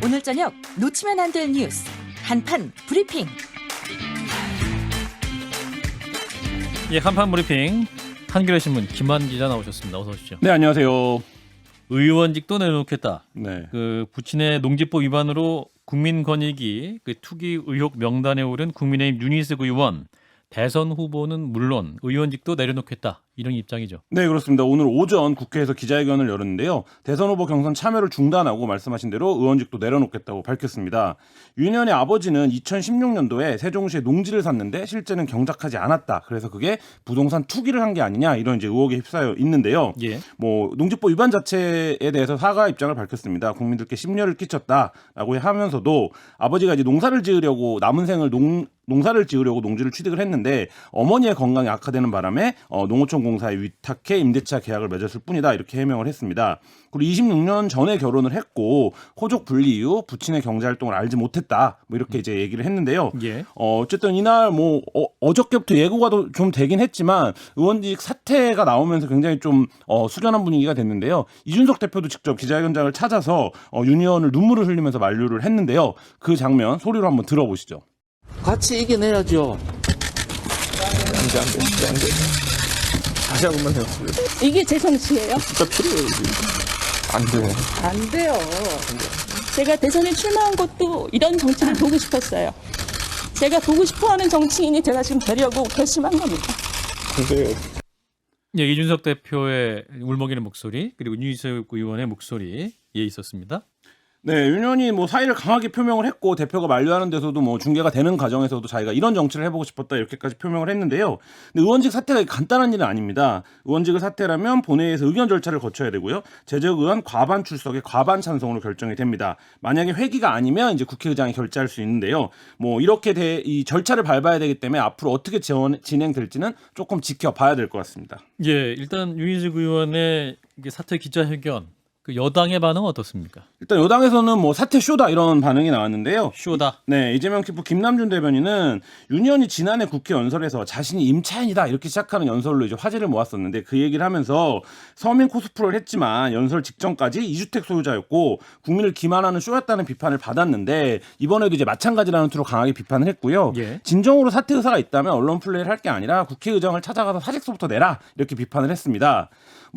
오늘 저녁 놓치면 안 될 뉴스 한판 브리핑. 예, 한판 브리핑 한겨레 신문 김한 기자 나오셨습니다. 어서 오십시오. 네, 안녕하세요. 의원직도 내놓겠다. 네. 부친의 농지법 위반으로 국민권익위 투기 의혹 명단에 오른 국민의힘 윤희숙 의원 대선 후보는 물론 의원직도 내려놓겠다. 이런 입장이죠. 네, 그렇습니다. 오늘 오전 국회에서 기자회견을 열었는데요. 대선 후보 경선 참여를 중단하고 말씀하신 대로 의원직도 내려놓겠다고 밝혔습니다. 윤 의원의 아버지는 2016년도에 세종시에 농지를 샀는데 실제는 경작하지 않았다. 그래서 그게 부동산 투기를 한 게 아니냐 이런 이제 의혹에 휩싸여 있는데요. 예. 농지법 위반 자체에 대해서 사과 입장을 밝혔습니다. 국민들께 심려를 끼쳤다라고 하면서도 아버지가 이제 농사를 지으려고 남은 생을 농사를 지으려고 농지를 취득을 했는데 어머니의 건강이 악화되는 바람에 농어촌 공사에 위탁해 임대차 계약을 맺었을 뿐이다 이렇게 해명을 했습니다. 그리고 26년 전에 결혼을 했고 호족 분리 이후 부친의 경제 활동을 알지 못했다 뭐 이렇게 이제 얘기를 했는데요. 예. 어쨌든 이날 어저께부터 예고가 좀 되긴 했지만 의원직 사퇴가 나오면서 굉장히 좀 숙연한 분위기가 됐는데요. 이준석 대표도 직접 기자회견장을 찾아서 윤 의원을 눈물을 흘리면서 만류를 했는데요. 그 장면 소리로 한번 들어보시죠. 같이 이겨내야죠. 안 돼. 다시 한 번만 해요. 이게 제 정치예요? 진짜 필요해요. 안 돼. 안 돼요. 제가 대선에 출마한 것도 이런 정치를 보고 싶었어요. 제가 보고 싶어하는 정치인이 제가 지금 되려고 결심한 겁니다. 안 돼요. 예, 이준석 대표의 울먹이는 목소리 그리고 윤희숙 의원의 목소리에 있었습니다. 네, 윤 의원이 사의를 강하게 표명을 했고 대표가 만류하는 데서도 중계가 되는 과정에서도 자기가 이런 정치를 해보고 싶었다 이렇게까지 표명을 했는데요. 근데 의원직 사퇴가 간단한 일은 아닙니다. 의원직을 사퇴라면 본회의에서 의견 절차를 거쳐야 되고요. 재적 의원 과반 출석에 과반 찬성으로 결정이 됩니다. 만약에 회기가 아니면 이제 국회의장이 결재할 수 있는데요. 이렇게 이 절차를 밟아야 되기 때문에 앞으로 어떻게 진행될지는 조금 지켜봐야 될 것 같습니다. 예, 일단 윤희숙 의원의 사퇴 기자회견. 여당의 반응은 어떻습니까? 일단 여당에서는 사퇴 쇼다 이런 반응이 나왔는데요. 쇼다. 네, 이재명 캠프 김남준 대변인은 윤 의원이 지난해 국회 연설에서 자신이 임차인이다 이렇게 시작하는 연설로 이제 화제를 모았었는데 그 얘기를 하면서 서민 코스프레를 했지만 연설 직전까지 2주택 소유자였고 국민을 기만하는 쇼였다는 비판을 받았는데 이번에도 이제 마찬가지라는 투로 강하게 비판을 했고요. 예. 진정으로 사퇴 의사가 있다면 언론 플레이를 할 게 아니라 국회의장을 찾아가서 사직서부터 내라 이렇게 비판을 했습니다.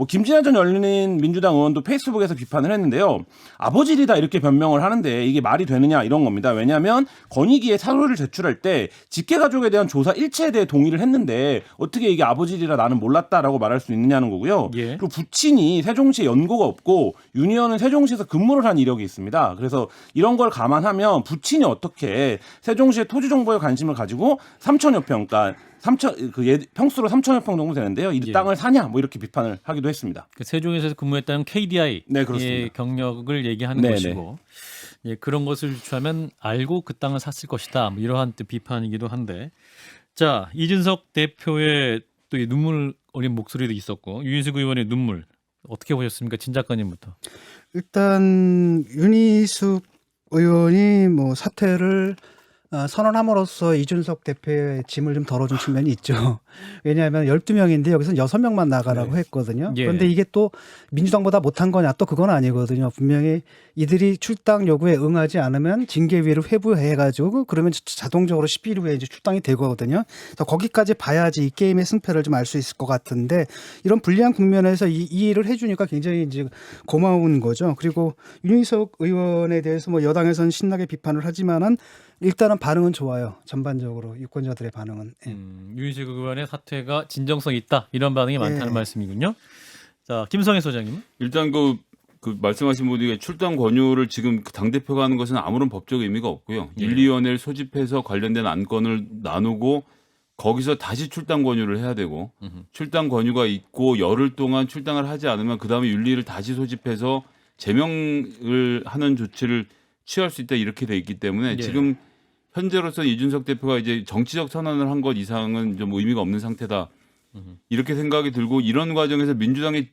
김진아 전 열린민주당 의원도 페이스북에서 비판을 했는데요. 아버지리다 이렇게 변명을 하는데 이게 말이 되느냐 이런 겁니다. 왜냐하면 건의기에 사료를 제출할 때 직계가족에 대한 조사 일체에 대해 동의를 했는데 어떻게 이게 아버지리라 나는 몰랐다라고 말할 수 있느냐는 거고요. 예. 그리고 부친이 세종시에 연고가 없고 윤 의원은 세종시에서 근무를 한 이력이 있습니다. 그래서 이런 걸 감안하면 부친이 어떻게 세종시의 토지 정보에 관심을 가지고 3천여 평, 그러니까 평수로 3천여 평 정도 되는데요. 이 예. 땅을 사냐 이렇게 비판을 하기도 했습니다. 세종에서 근무했다는 KDI 네, 그렇습니다. 경력을 얘기하는 네네. 것이고 그런 것을 주장하면 알고 그 땅을 샀을 것이다. 이러한 뜻 비판이기도 한데 자 이준석 대표의 또 이 눈물 어린 목소리도 있었고 윤희숙 의원의 눈물 어떻게 보셨습니까? 진 작가님부터. 일단 윤희숙 의원이 사퇴를 선언함으로써 이준석 대표의 짐을 좀 덜어준 측면이 있죠. 왜냐하면 12명인데 여기서 6명만 나가라고 했거든요. 예. 그런데 이게 또 민주당보다 못한 거냐 또 그건 아니거든요. 분명히 이들이 출당 요구에 응하지 않으면 징계위를 회부해가지고 그러면 자동적으로 10일 후에 이제 출당이 되거든요. 그래서 거기까지 봐야지 이 게임의 승패를 좀 알 수 있을 것 같은데 이런 불리한 국면에서 이 일을 해주니까 굉장히 이제 고마운 거죠. 그리고 윤희숙 의원에 대해서 여당에서는 신나게 비판을 하지만은 일단은 반응은 좋아요. 전반적으로 유권자들의 반응은. 예. 윤희숙 의원의 사퇴가 진정성이 있다. 이런 반응이 많다는 예. 말씀이군요. 자, 김성애 소장님은? 일단 그 말씀하신 분이 출당 권유를 지금 당대표가 하는 것은 아무런 법적 의미가 없고요. 예. 윤리위원회를 소집해서 관련된 안건을 나누고 거기서 다시 출당 권유를 해야 되고 출당 권유가 있고 열흘 동안 출당을 하지 않으면 그다음에 윤리를 다시 소집해서 제명을 하는 조치를 취할 수 있다 이렇게 돼 있기 때문에 예. 지금 현재로서 이준석 대표가 이제 정치적 선언을 한 것 이상은 좀 의미가 없는 상태다. 이렇게 생각이 들고 이런 과정에서 민주당이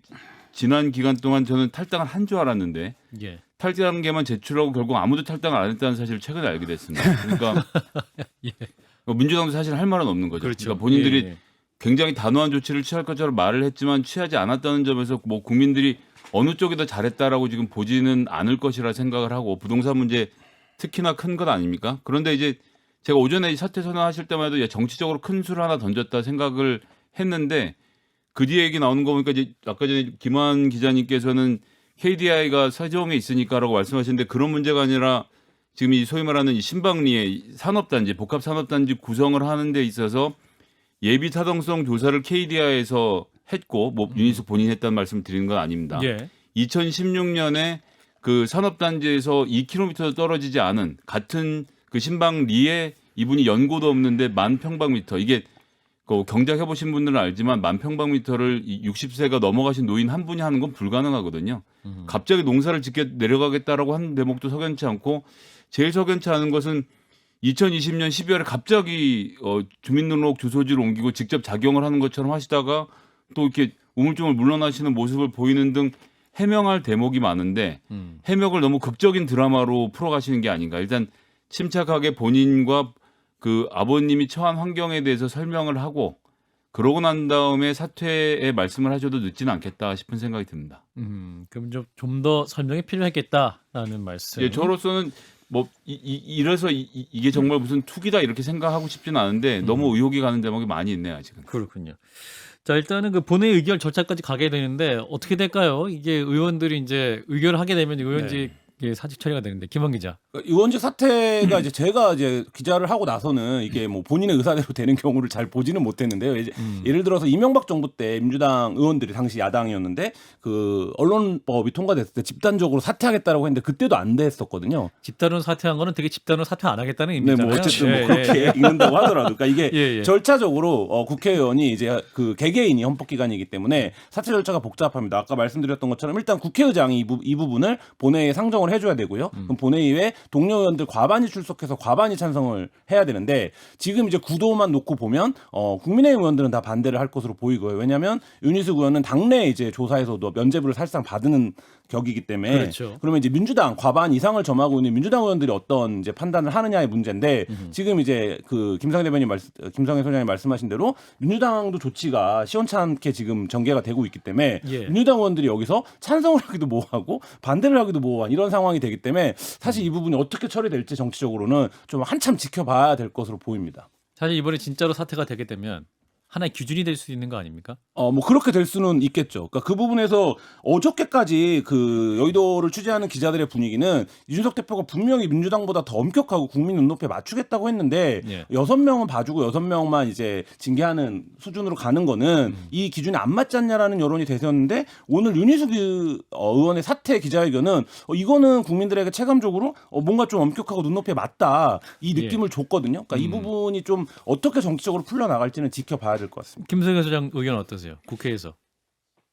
지난 기간 동안 저는 탈당을 한 줄 알았는데 예. 탈당계만 제출하고 결국 아무도 탈당을 안 했다는 사실을 최근에 알게 됐습니다. 그러니까 예. 민주당도 사실 할 말은 없는 거죠. 그렇죠. 그러니까 본인들이 예. 굉장히 단호한 조치를 취할 것처럼 말을 했지만 취하지 않았다는 점에서 국민들이 어느 쪽이 더 잘했다라고 지금 보지는 않을 것이라 생각을 하고 부동산 문제 특히나 큰 것 아닙니까? 그런데 이제 제가 오전에 이 사퇴 선언하실 때만 해도 정치적으로 큰 수를 하나 던졌다 생각을 했는데 그 뒤에 얘기 나오는 거 보니까 이제 아까 전에 김환 기자님께서는 KDI가 세종에 있으니까라고 말씀하셨는데 그런 문제가 아니라 지금 이 소위 말하는 이 신방리의 산업단지 복합 산업단지 구성을 하는 데 있어서 예비 타당성 조사를 KDI에서 했고 뭐 윤희숙 본인이 했다는 말씀 드리는 건 아닙니다. 예. 2016년에 그 산업단지에서 2km 떨어지지 않은 같은 그 신방리에 이분이 연고도 없는데 10,000평방미터 이게 그 경작 해보신 분들은 알지만 10,000평방미터를 60세가 넘어가신 노인 한 분이 하는 건 불가능하거든요. 갑자기 농사를 짓게 내려가겠다라고 한 대목도 석연치 않고 제일 석연치 않은 것은 2020년 12월에 갑자기 주민등록 주소지를 옮기고 직접 작용을 하는 것처럼 하시다가 또 이렇게 우물쭈물 물러나시는 모습을 보이는 등 해명할 대목이 많은데 해명을 너무 극적인 드라마로 풀어가시는 게 아닌가. 일단 침착하게 본인과 그 아버님이 처한 환경에 대해서 설명을 하고 그러고 난 다음에 사퇴의 말씀을 하셔도 늦지는 않겠다 싶은 생각이 듭니다. 그럼 좀 더 설명이 필요했겠다라는 말씀. 예, 저로서는 뭐 이래서 이게 정말 무슨 투기다 이렇게 생각하고 싶지는 않은데 너무 의혹이 가는 대목이 많이 있네요 아직은. 그렇군요. 자 일단은 그 본회의 의결 절차까지 가게 되는데 어떻게 될까요? 이게 의원들이 이제 의결을 하게 되면 의원직 사직 처리가 되는데 김원 기자. 의원직 사퇴가 이제 제가 이제 기자를 하고 나서는 이게 뭐 본인의 의사대로 되는 경우를 잘 보지는 못했는데요. 이제 예를 들어서 이명박 정부 때 민주당 의원들이 당시 야당이었는데 그 언론법이 통과됐을 때 집단적으로 사퇴하겠다라고 했는데 그때도 안 됐었거든요. 집단으로 사퇴한 거는 되게 집단으로 사퇴 안 하겠다는 네, 의미잖아요. 뭐 어쨌든 뭐 그렇게 읽는다고 하더라도, 그러니까 이게 예. 절차적으로 국회의원이 이제 그 개개인이 헌법기관이기 때문에 사퇴 절차가 복잡합니다. 아까 말씀드렸던 것처럼 일단 국회의장이 이 부분을 본회의에 상정을 해줘야 되고요. 그럼 본회의에 동료 의원들 과반이 출석해서 과반이 찬성을 해야 되는데 지금 이제 구도만 놓고 보면 국민의힘 의원들은 다 반대를 할 것으로 보이고요. 왜냐하면 윤희숙 의원은 당내 이제 조사에서도 면죄부를 사실상 받는 격이기 때문에 그렇죠. 그러면 이제 민주당 과반 이상을 점하고 있는 민주당 의원들이 어떤 이제 판단을 하느냐의 문제인데 지금 이제 그 김성애 소장님 말씀하신 대로 민주당도 조치가 시원찮게 지금 전개가 되고 있기 때문에 민주당 의원들이 여기서 찬성을 하기도 뭐하고 반대를 하기도 뭐한 이런 상황이 되기 때문에 사실 이 부분이 어떻게 처리될지 정치적으로는 좀 한참 지켜봐야 될 것으로 보입니다. 사실 이번에 진짜로 사퇴가 되게 되면 하나의 기준이 될 수 있는 거 아닙니까? 뭐 그렇게 될 수는 있겠죠. 그러니까 그 부분에서 어저께까지 그 여의도를 취재하는 기자들의 분위기는 이준석 대표가 분명히 민주당보다 더 엄격하고 국민 눈높이에 맞추겠다고 했는데 6명은 봐주고 6명만 이제 징계하는 수준으로 가는 거는 이 기준에 안 맞지 않냐라는 여론이 대세였는데 오늘 윤희숙 의원의 사퇴 기자회견은 이거는 국민들에게 체감적으로 뭔가 좀 엄격하고 눈높이에 맞다 이 느낌을 줬거든요. 그러니까 이 부분이 좀 어떻게 정치적으로 풀려나갈지는 지켜봐야 될 것 같습니다. 김성애 소장 의견 어떠세요? 국회에서.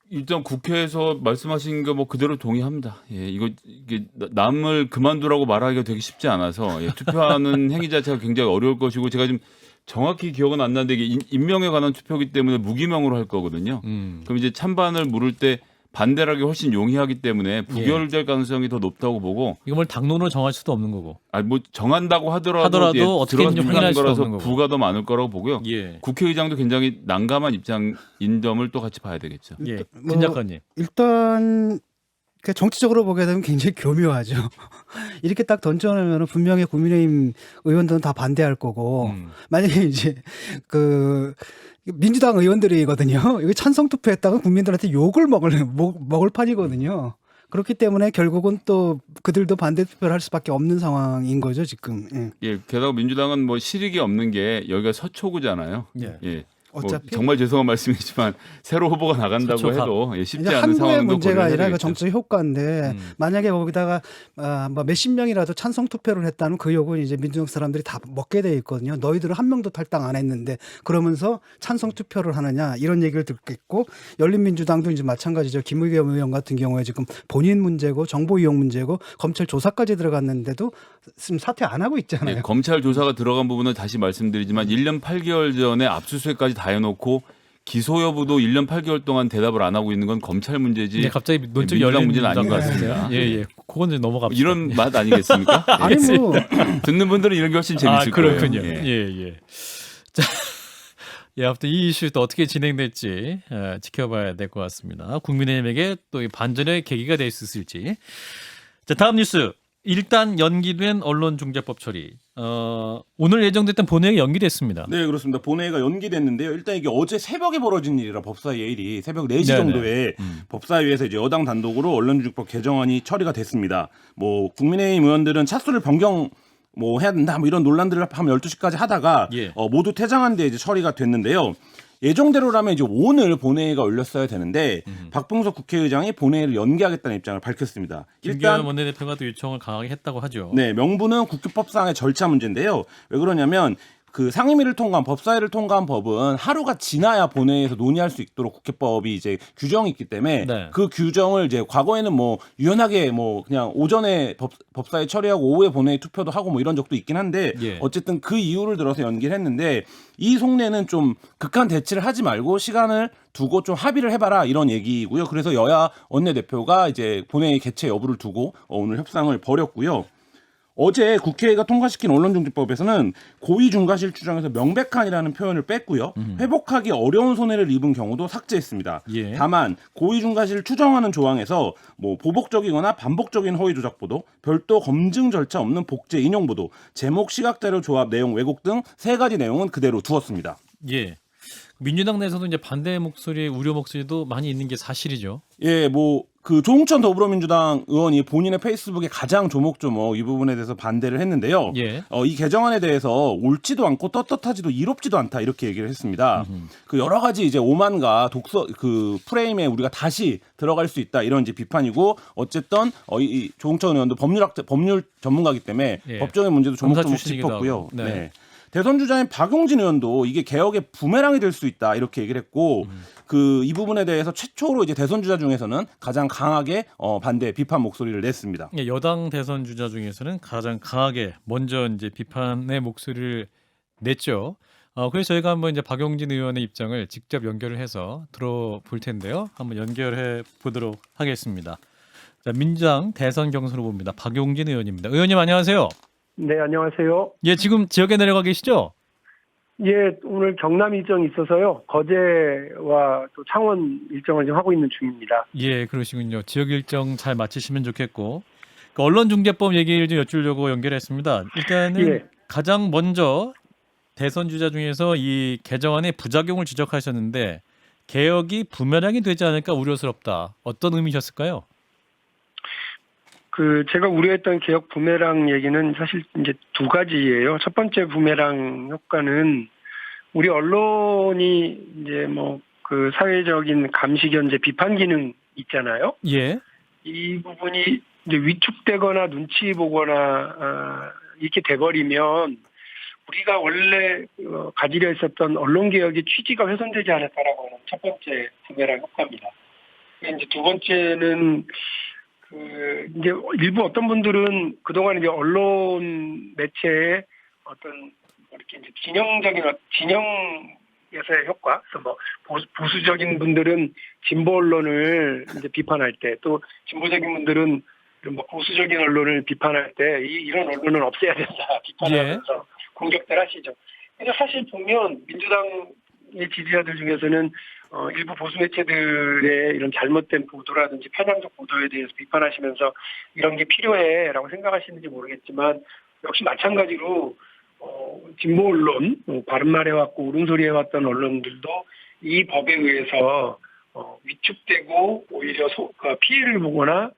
일단 국회에서 말씀하신 거 뭐 그대로 동의합니다. 이게 남을 그만두라고 말하기가 되게 쉽지 않아서 투표하는 행위 자체가 굉장히 어려울 것이고 제가 지금 정확히 기억은 안 나는데 이게 임명에 관한 투표이기 때문에 무기명으로 할 거거든요. 그럼 이제 찬반을 물을 때 반대를 하기 훨씬 용이하기 때문에 부결될 가능성이 더 높다고 보고 이거 뭘 당론으로 정할 수도 없는 거고. 뭐 정한다고 하더라도 어떻게 들어가는 수도 거라서 없는 거고. 부가 더 많을 거라고 보고요. 국회의장도 굉장히 난감한 입장인 점을 또 같이 봐야 되겠죠. 진 작가님. 일단 정치적으로 보게 되면 굉장히 교묘하죠. 이렇게 딱 던져놓으면 분명히 국민의힘 의원들은 다 반대할 거고 만약에 이제 그 민주당 의원들이거든요. 이거 찬성 투표했다가 국민들한테 욕을 먹을 판이거든요. 그렇기 때문에 결국은 또 그들도 반대 투표를 할 수밖에 없는 상황인 거죠 지금. 게다가 민주당은 뭐 실익이 없는 게 여기가 서초구잖아요. 어차피 정말 죄송한 말씀이지만 새로 후보가 나간다고 해도 쉽지 않은 한국의 상황도 문제가 아니라 되겠죠. 그 정치적 효과인데 만약에 거기다가 뭐 몇십 명이라도 찬성 투표를 했다면 그 욕은 이제 민주당 사람들이 다 먹게 돼 있거든요. 너희들은 한 명도 탈당 안 했는데 그러면서 찬성 투표를 하느냐 이런 얘기를 듣겠고 열린민주당도 이제 마찬가지죠. 김의겸 의원 같은 경우에 지금 본인 문제고 정보 이용 문제고 검찰 조사까지 들어갔는데도 지금 사퇴 안 하고 있잖아요. 검찰 조사가 들어간 부분은 다시 말씀드리지만 1년 8개월 전에 압수수색까지 다 해놓고 기소 여부도 1년 8개월 동안 대답을 안 하고 있는 건 검찰 문제지. 갑자기 논점 민주당 문제는 아닌 것 같습니다. 그건 이제 넘어갑시다. 이런 맛 아니겠습니까? 아니 뭐 듣는 분들은 이런 게 훨씬 재밌을 거예요. 그렇군요. 자, 예, 아무튼 이 이슈 또 어떻게 진행될지 지켜봐야 될 것 같습니다. 국민의힘에게 또 이 반전의 계기가 될 수 있을지. 자, 다음 뉴스. 일단 연기된 언론중재법 처리. 오늘 예정됐던 본회의가 연기됐습니다. 네, 그렇습니다. 본회의가 연기됐는데요. 일단 이게 어제 새벽에 벌어진 일이라 법사위의 일이 새벽 4시 네네. 정도에 법사위에서 이제 여당 단독으로 언론중재법 개정안이 처리가 됐습니다. 뭐 국민의힘 의원들은 차수를 변경 뭐 해야 된다 뭐 이런 논란들을 밤 12시까지 하다가 예. 모두 퇴장한 데 이제 처리가 됐는데요. 예정대로라면 이제 오늘 본회의가 열렸어야 되는데 박봉석 국회의장이 본회의를 연기하겠다는 입장을 밝혔습니다. 김기현 원내대표가 또 요청을 강하게 했다고 하죠. 네, 명분은 국회법상의 절차 문제인데요. 왜 그러냐면 그 상임위를 통과한 법사위를 통과한 법은 하루가 지나야 본회의에서 논의할 수 있도록 국회법이 이제 규정이 있기 때문에 네. 그 규정을 이제 과거에는 뭐 유연하게 뭐 그냥 오전에 법사위 처리하고 오후에 본회의 투표도 하고 뭐 이런 적도 있긴 한데 예. 어쨌든 그 이유를 들어서 연기를 했는데 이 속내는 좀 극한 대치를 하지 말고 시간을 두고 좀 합의를 해봐라 이런 얘기고요. 그래서 여야 원내대표가 이제 본회의 개최 여부를 두고 오늘 협상을 벌였고요. 어제 국회가 통과시킨 언론중재법에서는 고의중과실 추정에서 명백한이라는 표현을 뺐고요. 회복하기 어려운 손해를 입은 경우도 삭제했습니다. 예. 다만 고의중과실을 추정하는 조항에서 뭐 보복적이거나 반복적인 허위조작 보도, 별도 검증 절차 없는 복제 인용 보도, 제목 시각자료 조합 내용 왜곡 등 3가지 내용은 그대로 두었습니다. 예. 민주당 내에서도 이제 반대 목소리, 우려 목소리도 많이 있는 게 사실이죠. 예, 뭐 그 조홍천 더불어민주당 의원이 본인의 페이스북에 가장 조목조목 이 부분에 대해서 반대를 했는데요. 예. 이 개정안에 대해서 옳지도 않고 떳떳하지도 이롭지도 않다 이렇게 얘기를 했습니다. 그 여러 가지 이제 오만과 독서 그 프레임에 우리가 다시 들어갈 수 있다 이런 이제 비판이고 어쨌든 이 조홍천 의원도 법률 전문가이기 때문에 예. 법적인 문제도 검사 조목조목 출신이기도 짚었고요. 하고. 네. 네. 대선 주자인 박용진 의원도 이게 개혁의 부메랑이 될 수 있다 이렇게 얘기를 했고 그 이 부분에 대해서 최초로 이제 대선 주자 중에서는 가장 강하게 반대 비판 목소리를 냈습니다. 예, 여당 대선 주자 중에서는 가장 강하게 먼저 이제 비판의 목소리를 냈죠. 그래서 저희가 한번 이제 박용진 의원의 입장을 직접 연결을 해서 들어볼 텐데요. 한번 연결해 보도록 하겠습니다. 자, 민주당 대선 경선 후보입니다. 박용진 의원입니다. 의원님 안녕하세요. 네, 안녕하세요. 예, 지금 지역에 내려가 계시죠? 예, 오늘 경남 일정이 있어서요. 거제와 또 창원 일정을 지금 하고 있는 중입니다. 예, 그러시군요. 지역 일정 잘 마치시면 좋겠고. 그 언론중재법 얘기를 좀 여쭈려고 연결했습니다. 일단은 예. 가장 먼저 대선 주자 중에서 이 개정안의 부작용을 지적하셨는데 개혁이 부메랑이 되지 않을까 우려스럽다. 어떤 의미셨을까요? 제가 우려했던 개혁 부메랑 얘기는 사실 이제 2가지예요. 첫 번째 부메랑 효과는 우리 언론이 이제 뭐 그 사회적인 감시 견제 비판 기능 있잖아요. 예. 이 부분이 이제 위축되거나 눈치 보거나 이렇게 돼버리면 우리가 원래 가지려 했었던 언론 개혁의 취지가 훼손되지 않을까라고 하는 첫 번째 부메랑 효과입니다. 이제 2번째는 이제 일부 어떤 분들은 그동안 이제 언론 매체의 어떤 이렇게 이제 진영에서의 효과, 그래서 뭐 보수적인 분들은 진보 언론을 이제 비판할 때, 또 진보적인 분들은 뭐 보수적인 언론을 비판할 때 이런 언론은 없애야 된다 비판하면서 공격들 하시죠. 근데 사실 보면 민주당의 지지자들 중에서는 일부 보수 매체들의 이런 잘못된 보도라든지 편향적 보도에 대해서 비판하시면서 이런 게 필요해라고 생각하시는지 모르겠지만 역시 마찬가지로 진보 언론, 바른말 해왔고 옳은소리 해왔던 언론들도 이 법에 의해서 위축되고 오히려 피해를 보거나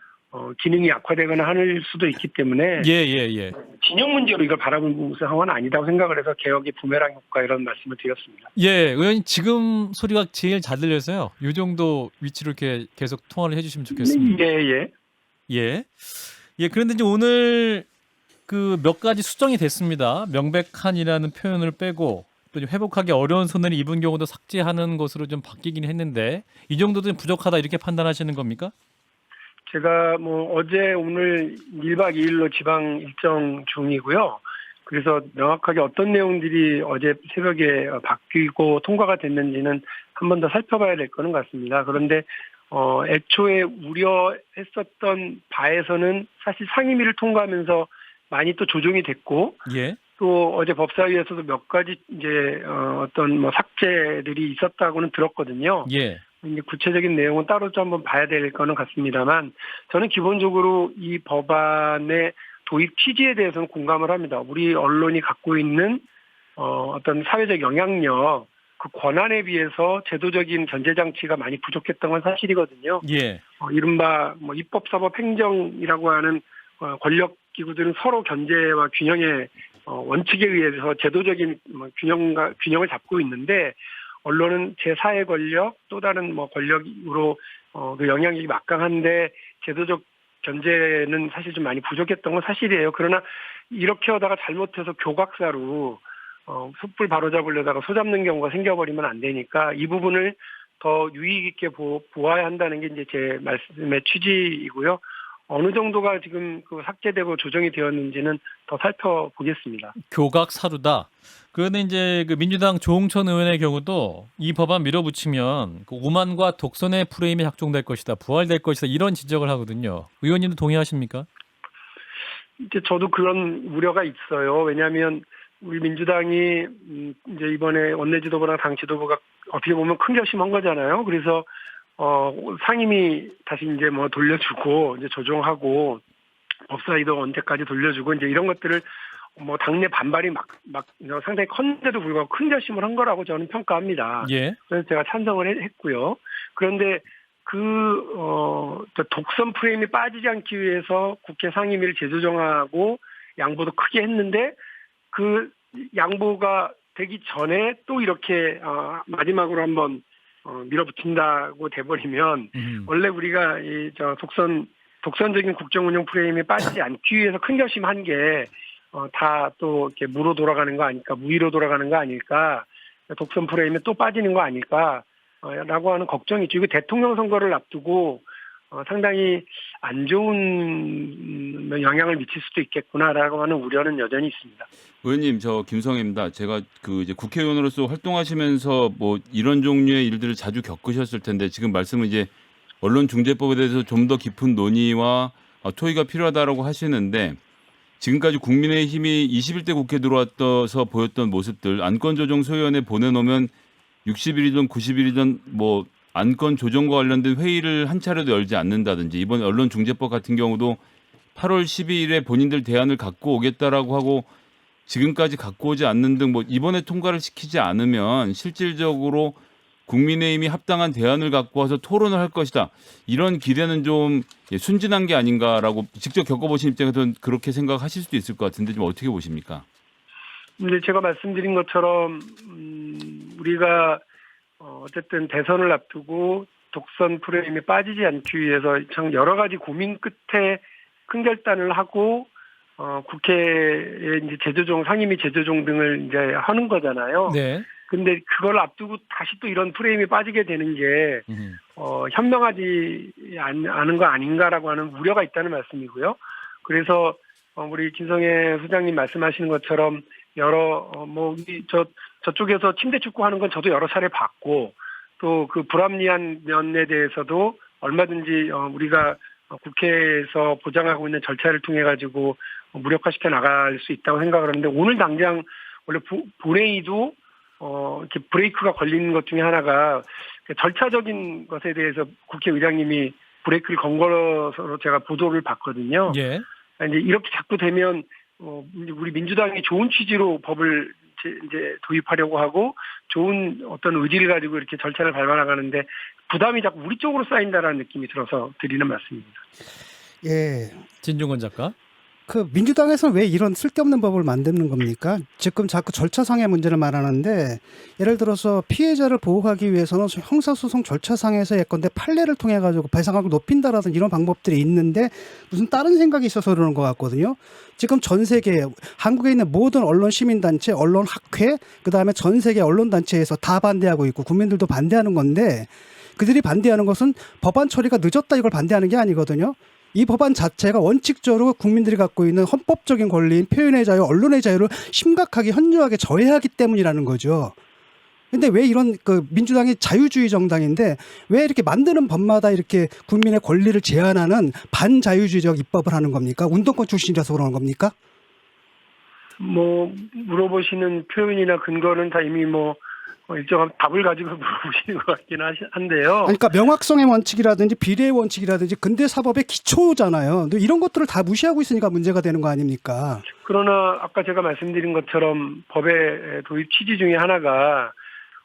기능이 약화되거나 할 수도 있기 때문에 예. 진영 문제로 이걸 바라보는 상황은 아니다고 생각을 해서 개혁의 부메랑 효과 이런 말씀을 드렸습니다. 예, 의원님 지금 소리가 제일 잘 들려서요. 이 정도 위치로 이렇게 계속 통화를 해주시면 좋겠습니다. 예. 예, 그런데 이제 오늘 그 몇 가지 수정이 됐습니다. 명백한이라는 표현을 빼고 또 회복하기 어려운 손해를 입은 경우도 삭제하는 것으로 좀 바뀌긴 했는데 이 정도도 부족하다 이렇게 판단하시는 겁니까? 제가 뭐 어제 오늘 1박 2일로 지방 일정 중이고요. 그래서 명확하게 어떤 내용들이 어제 새벽에 바뀌고 통과가 됐는지는 한 번 더 살펴봐야 될 거는 같습니다. 그런데 애초에 우려했었던 바에서는 사실 상임위를 통과하면서 많이 또 조정이 됐고 예. 또 어제 법사위에서도 몇 가지 이제 어떤 뭐 삭제들이 있었다고는 들었거든요. 예. 이제 구체적인 내용은 따로 좀 한번 봐야 될 거는 같습니다만 저는 기본적으로 이 법안의 도입 취지에 대해서는 공감을 합니다. 우리 언론이 갖고 있는 어떤 사회적 영향력, 그 권한에 비해서 제도적인 견제 장치가 많이 부족했던 건 사실이거든요. 예. 이른바 뭐 입법, 사법, 행정이라고 하는 권력 기구들은 서로 견제와 균형의 원칙에 의해서 제도적인 균형을 잡고 있는데 언론은 제4의 권력 또 다른 뭐 권력으로 그 영향력이 막강한데 제도적 견제는 사실 좀 많이 부족했던 건 사실이에요. 그러나 이렇게 하다가 잘못해서 교각사로 숯불 바로잡으려다가 소잡는 경우가 생겨버리면 안 되니까 이 부분을 더 유의 깊게 보아야 한다는 게 이제 제 말씀의 취지이고요. 어느 정도가 지금 그 삭제되고 조정이 되었는지는 더 살펴보겠습니다. 교각 사루다. 그런데 이제 그 민주당 조홍천 의원의 경우도 이 법안 밀어붙이면 그 오만과 독선의 프레임이 작동될 것이다, 부활될 것이다 이런 지적을 하거든요. 의원님도 동의하십니까? 이제 저도 그런 우려가 있어요. 왜냐하면 우리 민주당이 이제 이번에 원내 지도부랑 당 지도부가 어떻게 보면 큰 결심한 거잖아요. 그래서 상임위 다시 이제 뭐 돌려주고 이제 조정하고 법사위도 언제까지 돌려주고 이제 이런 것들을 뭐 당내 반발이 막 상당히 컸는데도 불구하고 큰 결심을 한 거라고 저는 평가합니다. 예. 그래서 제가 찬성을 했고요. 그런데 독선 프레임이 빠지지 않기 위해서 국회 상임위를 재조정하고 양보도 크게 했는데 그 양보가 되기 전에 또 이렇게 마지막으로 한번 밀어붙인다고 돼버리면 원래 우리가 독선적인 국정운영 프레임에 빠지지 않기 위해서 큰 결심한 게 다 또 이렇게 무로 돌아가는 거 아닐까, 무위로 돌아가는 거 아닐까, 독선 프레임에 또 빠지는 거 아닐까라고 하는 걱정이 있죠. 이거 대통령 선거를 앞두고 상당히 안 좋은 영향을 미칠 수도 있겠구나라고 하는 우려는 여전히 있습니다. 의원님, 저 김성애입니다. 제가 그 이제 국회의원으로서 활동하시면서 뭐 이런 종류의 일들을 자주 겪으셨을 텐데 지금 말씀은 이제 언론중재법에 대해서 좀 더 깊은 논의와 토의가 필요하다라고 하시는데 지금까지 국민의힘이 21대 국회 들어와서 보였던 모습들 안건조정소위원회 보내놓으면 60일이든 90일이든 뭐 안건 조정과 관련된 회의를 한 차례도 열지 않는다든지 이번 언론중재법 같은 경우도 8월 12일에 본인들 대안을 갖고 오겠다라고 하고 지금까지 갖고 오지 않는 등 뭐 이번에 통과를 시키지 않으면 실질적으로 국민의힘이 합당한 대안을 갖고 와서 토론을 할 것이다. 이런 기대는 좀 순진한 게 아닌가라고 직접 겪어보신 입장에서는 그렇게 생각하실 수도 있을 것 같은데 좀 어떻게 보십니까? 근데 제가 말씀드린 것처럼 우리가 어쨌든 대선을 앞두고 독선 프레임에 빠지지 않기 위해서 참 여러 가지 고민 끝에 큰 결단을 하고 국회에 이제 재조정, 상임위 재조정 등을 이제 하는 거잖아요. 네. 근데 그걸 앞두고 다시 또 이런 프레임에 빠지게 되는 게 현명하지 않은 거 아닌가라고 하는 우려가 있다는 말씀이고요. 그래서 우리 김성애 소장님 말씀하시는 것처럼 여러 저쪽에서 침대 축구 하는 건 저도 여러 차례 봤고 또 그 불합리한 면에 대해서도 얼마든지 우리가 국회에서 보장하고 있는 절차를 통해 가지고 무력화시켜 나갈 수 있다고 생각을 하는데 오늘 당장 원래 본회의도 이렇게 브레이크가 걸리는 것 중에 하나가 절차적인 것에 대해서 국회의장님이 브레이크를 건 거로 제가 보도를 봤거든요. 예. 이제 이렇게 자꾸 되면 우리 민주당이 좋은 취지로 법을 이제 도입하려고 하고 좋은 어떤 의지를 가지고 이렇게 절차를 밟아나가는데 부담이 자꾸 우리 쪽으로 쌓인다라는 느낌이 들어서 드리는 말씀입니다. 예. 진중권 작가. 그 민주당에서는 왜 이런 쓸데없는 법을 만드는 겁니까? 지금 자꾸 절차상의 문제를 말하는데 예를 들어서 피해자를 보호하기 위해서는 형사소송 절차상에서 예컨대 판례를 통해 가지고 배상하고 높인다라든 이런 방법들이 있는데 무슨 다른 생각이 있어서 그러는 것 같거든요. 지금 전 세계 한국에 있는 모든 언론 시민단체, 언론학회, 그다음에 전 세계 언론단체에서 다 반대하고 있고 국민들도 반대하는 건데 그들이 반대하는 것은 법안 처리가 늦었다 이걸 반대하는 게 아니거든요. 이 법안 자체가 원칙적으로 국민들이 갖고 있는 헌법적인 권리인 표현의 자유, 언론의 자유를 심각하게 현저하게 저해하기 때문이라는 거죠. 근데 왜 이런 민주당이 자유주의 정당인데 왜 이렇게 만드는 법마다 이렇게 국민의 권리를 제한하는 반자유주의적 입법을 하는 겁니까? 운동권 출신이라서 그러는 겁니까? 뭐 물어보시는 표현이나 근거는 다 이미 뭐 일정한 답을 가지고 물어보시는 것 같긴 한데요. 그러니까 명확성의 원칙이라든지 비례의 원칙이라든지 근대 사법의 기초잖아요. 근데 이런 것들을 다 무시하고 있으니까 문제가 되는 거 아닙니까? 그러나 아까 제가 말씀드린 것처럼 법의 도입 취지 중에 하나가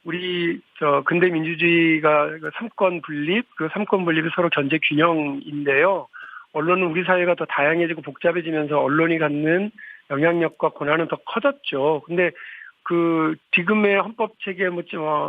우리 근대 민주주의가 삼권 분립, 그 삼권 분립이 서로 견제 균형인데요. 언론은 우리 사회가 더 다양해지고 복잡해지면서 언론이 갖는 영향력과 권한은 더 커졌죠. 근데 그 지금의 헌법 체계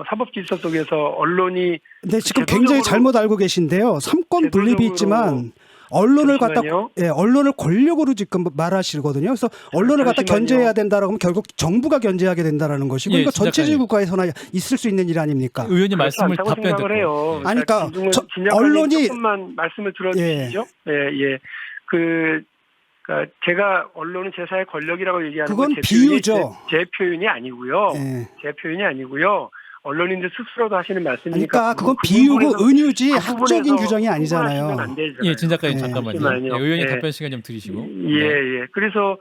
사법 질서 속에서 언론이 근데 지금 굉장히 잘못 알고 계신데요. 삼권 분립이 있지만 언론을 갖다 잠시만요. 언론을 권력으로 지금 말하시거든요. 그래서 언론을 갖다 잠시만요. 견제해야 된다라고 하면 결국 정부가 견제하게 된다라는 것이고 예, 이거 전체주의 진작까지. 국가에서나 있을 수 있는 일 아닙니까? 의원님 그렇지 말씀을 않다고 답변 생각을 듣고. 해요. 예. 아니, 그러니까 언론이 언론이- 조금만 말씀을 들어주시죠. 예. 그러니까 제가 언론은 제사의 권력이라고 얘기하는 그건 건 제 표현이 비유죠. 제 표현이 아니고요. 예. 제 표현이 아니고요. 언론인들 스스로도 하시는 말씀이니까. 그러니까 그건 그 비유고 부분에서- 은유지 그 학적인 부분에서 규정이 흥분하시면 아니잖아요. 안 되잖아요. 예, 진작까지 예. 잠깐만요. 잠시만요. 예, 의원님 예. 답변 시간 좀 드리시고. 네. 예. 그래서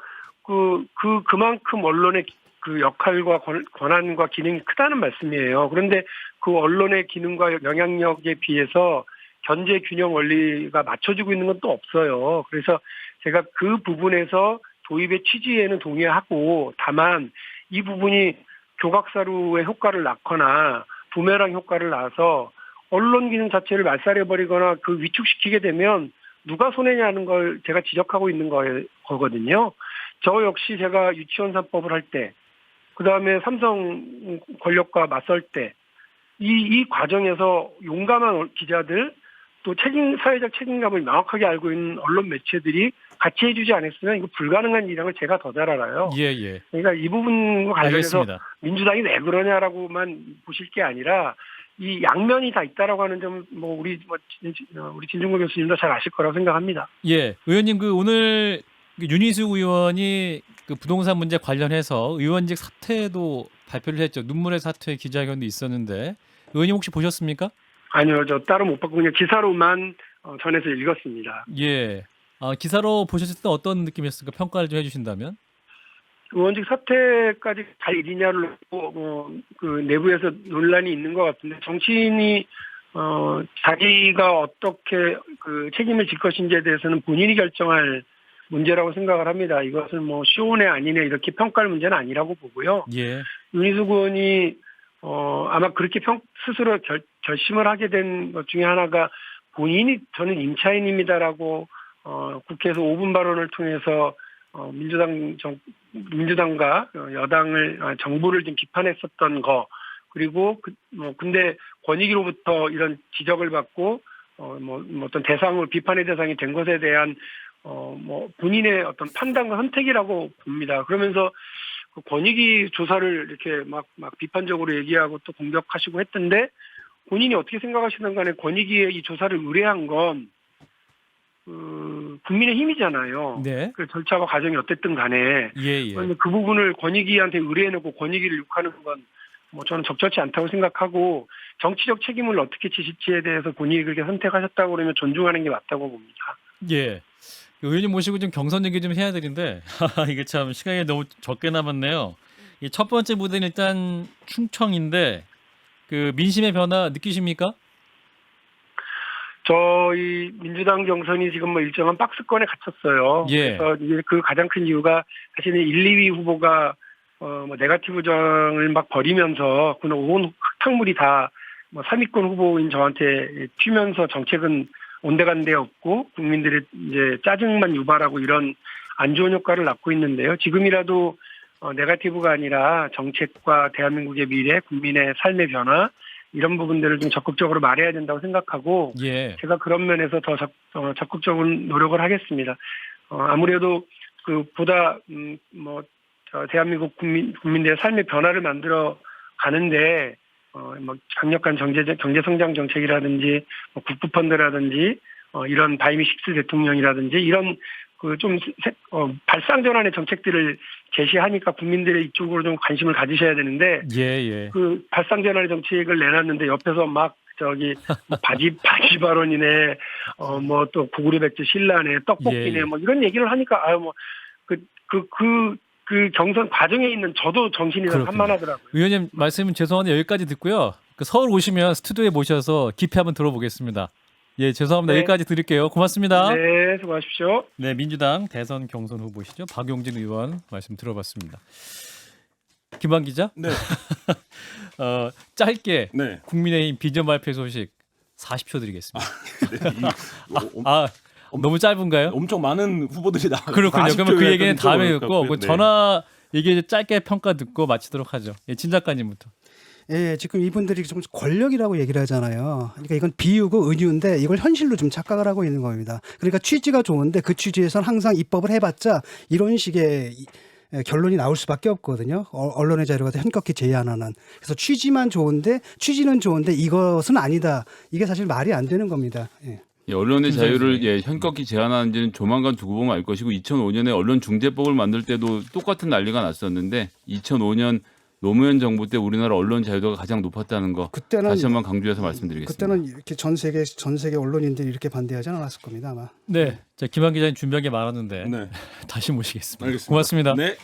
그만큼 언론의 그 역할과 권한과 기능이 크다는 말씀이에요. 그런데 그 언론의 기능과 영향력에 비해서 견제 균형 원리가 맞춰지고 있는 건 또 없어요. 그래서 제가 그 부분에서 도입의 취지에는 동의하고 다만 이 부분이 교각사루의 효과를 낳거나 부메랑 효과를 낳아서 언론 기능 자체를 말살해버리거나 그 위축시키게 되면 누가 손해냐는 걸 제가 지적하고 있는 거거든요. 저 역시 제가 유치원 3법을 할 때, 그 다음에 삼성 권력과 맞설 때, 이 과정에서 용감한 기자들, 또 사회적 책임감을 명확하게 알고 있는 언론 매체들이 같이 해주지 않았으면 이거 불가능한 일이라는 걸 제가 더 잘 알아요. 예. 그러니까 이 부분과 관련해서 알겠습니다. 민주당이 왜 그러냐라고만 보실 게 아니라 이 양면이 다 있다라고 하는 점 우리 진중권 교수님도 잘 아실 거라고 생각합니다. 예. 의원님 오늘 윤희숙 의원이 그 부동산 문제 관련해서 의원직 사퇴도 발표를 했죠. 눈물의 사퇴 기자회견도 있었는데 의원님 혹시 보셨습니까? 아니요, 저 따로 못 봤고 그냥 기사로만 전해서 읽었습니다. 예. 기사로 보셨을 때 어떤 느낌이었을까? 평가를 좀 해주신다면? 의원직 사퇴까지 갈 일이냐를 놓고 그 내부에서 논란이 있는 것 같은데 정치인이 자기가 어떻게 그 책임을 질 것인지에 대해서는 본인이 결정할 문제라고 생각을 합니다. 이것은 시오네 아니네 이렇게 평가할 문제는 아니라고 보고요. 예. 윤희숙 의원이 아마 그렇게 스스로 결심을 하게 된 것 중에 하나가 본인이 저는 임차인입니다라고 국회에서 5분 발언을 통해서 민주당과 정부를 좀 비판했었던 거 그리고 근데 권익위로부터 이런 지적을 받고 어떤 비판의 대상이 된 것에 대한 본인의 어떤 판단과 선택이라고 봅니다. 그러면서 그 권익위 조사를 이렇게 막 비판적으로 얘기하고 또 공격하시고 했던데 본인이 어떻게 생각하시는 간에 권익위의 이 조사를 의뢰한 건 국민의 힘이잖아요. 네. 그 절차와 과정이 어땠든 간에 예. 그런데 그 부분을 권익위한테 의뢰해놓고 권익위를 욕하는 건 저는 적절치 않다고 생각하고 정치적 책임을 어떻게 지실지에 대해서 본인이 그렇게 선택하셨다고 그러면 존중하는 게 맞다고 봅니다. 예. 의원님 모시고 좀 경선 얘기 좀 해야 되는데 이게 참 시간이 너무 적게 남았네요. 이 첫 번째 무대는 일단 충청인데 그 민심의 변화 느끼십니까? 저희 민주당 경선이 지금 일정한 박스권에 갇혔어요. 예. 그래서 이제 그 가장 큰 이유가 사실은 1, 2위 후보가 네거티브정을 막 벌이면서 그는 온 흙탕물이 다 3위권 후보인 저한테 튀면서 정책은 온데간데 없고 국민들의 이제 짜증만 유발하고 이런 안 좋은 효과를 낳고 있는데요. 지금이라도 네거티브가 아니라 정책과 대한민국의 미래, 국민의 삶의 변화 이런 부분들을 좀 적극적으로 말해야 된다고 생각하고 예. 제가 그런 면에서 더 적극적으로 노력을 하겠습니다. 아무래도 보다 대한민국 국민들의 삶의 변화를 만들어 가는데 강력한 경제 성장 정책이라든지 국부펀드라든지 이런 바이미 식스 대통령이라든지 이런 좀 발상 전환의 정책들을 제시하니까 국민들의 이쪽으로 좀 관심을 가지셔야 되는데 예. 그 발상 전환의 정책을 내놨는데 옆에서 막 바지 발언이네 또 고구려 백제 신라네 떡볶이네 예. 이런 얘기를 하니까 그 그 경선 과정에 있는 저도 정신이 그렇군요. 산만하더라고요. 의원님 말씀은 죄송한데 여기까지 듣고요. 그 서울 오시면 스튜디오에 모셔서 깊이 한번 들어보겠습니다. 예, 죄송합니다. 네. 여기까지 드릴게요. 고맙습니다. 네, 수고하십시오. 네, 민주당 대선 경선 후보시죠. 박용진 의원 말씀 들어봤습니다. 김한 기자? 네. 짧게 네. 국민의힘 비전 발표 소식 40초 드리겠습니다. 네. 너무 짧은가요? 엄청 많은 후보들이 나와. 그렇군요. 그러면 그 얘기는 다음에 듣고 그 네. 전화 얘기 짧게 평가 듣고 마치도록 하죠. 예, 진 작가님부터. 예, 지금 이분들이 좀 권력이라고 얘기를 하잖아요. 그러니까 이건 비유고 은유인데 이걸 현실로 좀 착각을 하고 있는 겁니다. 그러니까 취지가 좋은데 그 취지에선 항상 입법을 해봤자 이런 식의 결론이 나올 수밖에 없거든요. 언론의 자유가 현격히 제한하는. 그래서 취지는 좋은데 이것은 아니다. 이게 사실 말이 안 되는 겁니다. 예. 예, 언론의 자유를 현격히 제한하는지는 조만간 두고 보면 알 것이고 2005년에 언론중재법을 만들 때도 똑같은 난리가 났었는데 2005년 노무현 정부 때 우리나라 언론 자유도가 가장 높았다는 거 그때는 다시 한번 강조해서 말씀드리겠습니다. 그때는 이렇게 전 세계 언론인들이 이렇게 반대하지는 않았을 겁니다. 아마. 네, 자 김한 기자님 준비한 게 많았는데 네. 다시 모시겠습니다. 알겠습니다. 고맙습니다. 네.